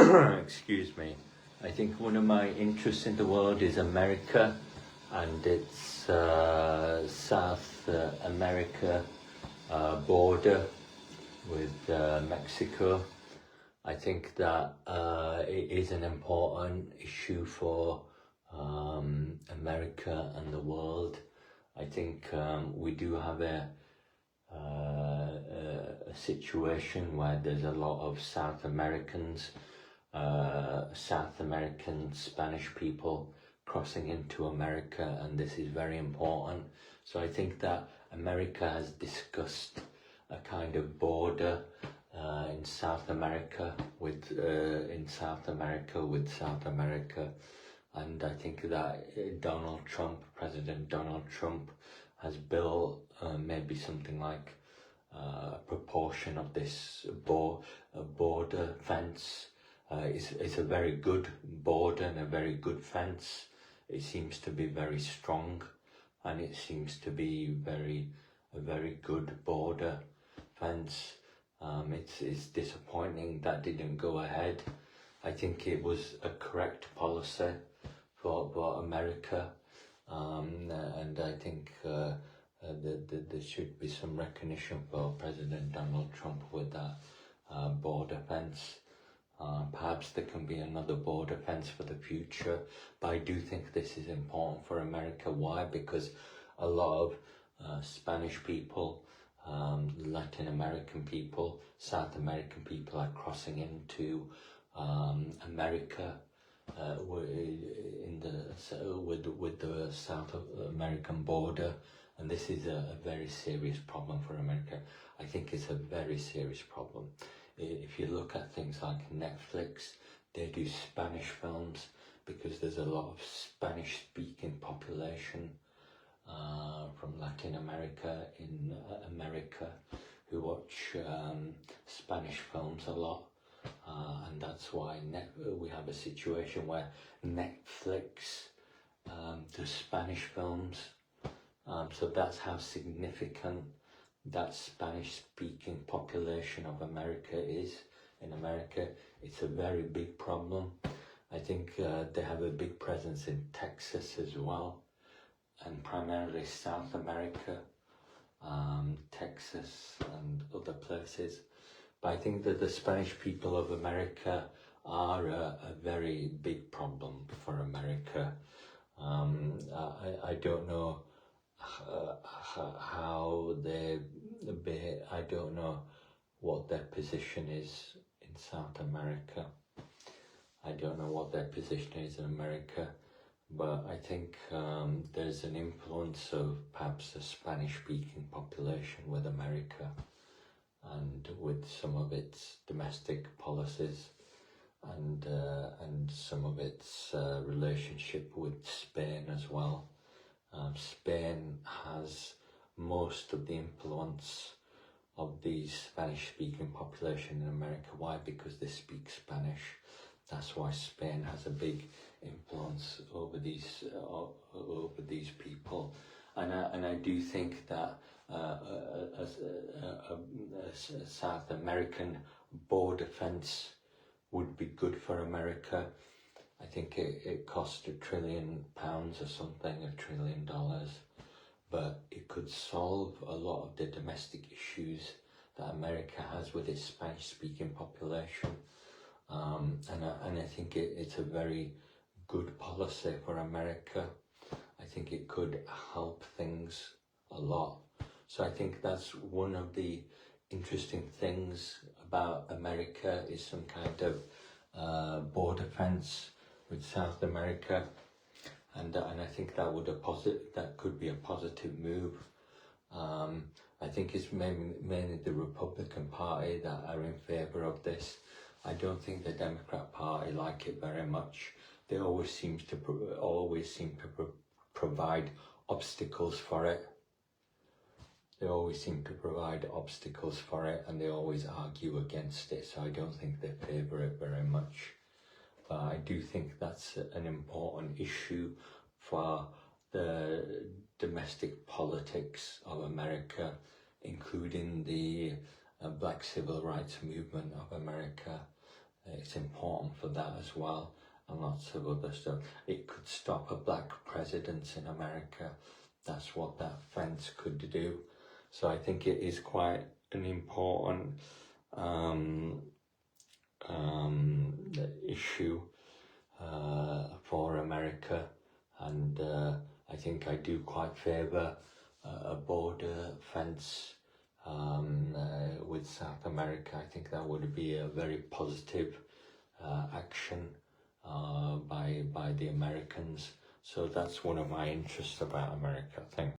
excuse me, I think one of my interests in the world is America and its South America border with Mexico. I think that it is an important issue for America and the world. I think we do have a situation where there's a lot of South American Spanish people crossing into America, and this is very important. So I think that America has discussed a kind of border in South America with South America, and I think that President Donald Trump has built maybe something like a proportion of this border fence. It's a very good border and a very good fence. It seems to be very strong, and it seems to be a very good border fence. It's disappointing that didn't go ahead. I think it was a correct policy for America, and I think there should be some recognition for President Donald Trump with that border fence. Perhaps there can be another border fence for the future, but I do think this is important for America. Why? Because a lot of Spanish people, Latin American people, South American people are crossing into America with the South American border, and this is a very serious problem for America. I think it's a very serious problem. If you look at things like Netflix, they do Spanish films because there's a lot of Spanish-speaking population from Latin America in America who watch Spanish films a lot, and that's why we have a situation where Netflix does Spanish films. So that's how significant that Spanish-speaking population of America is. In America, it's a very big problem. I think they have a big presence in Texas as well, and primarily South America, Texas and other places. But I think that the Spanish people of America are a very big problem for America. I don't know how I don't know what their position is in South America. I don't know what their position is in America, but I think there's an influence of perhaps the Spanish-speaking population with America and with some of its domestic policies and some of its relationship with Spain as well. Spain has most of the influence of the Spanish-speaking population in America. Why? Because they speak Spanish. That's why Spain has a big influence over these people, and I do think that a South American border fence would be good for America. I think it cost £1 trillion or something, $1 trillion, but it could solve a lot of the domestic issues that America has with its Spanish-speaking population, and I think it's a very good policy for America. I think it could help things a lot. So I think that's one of the interesting things about America, is some kind of border fence with South America, and I think that could be a positive move. I think it's mainly the Republican Party that are in favour of this. I don't think the Democrat Party like it very much. They always seem to provide obstacles for it. They always seem to provide obstacles for it, and they always argue against it. So I don't think they favour it very much. But I do think that's an important issue for the domestic politics of America, including the Black Civil Rights Movement of America. it's important for that as well, and lots of other stuff. It could stop a black president in America. That's what that fence could do. So I think it is quite an important issue for America, and I think I do quite favour a border fence with South America. I think that would be a very positive action by the Americans. So that's one of my interests about America. Thank you.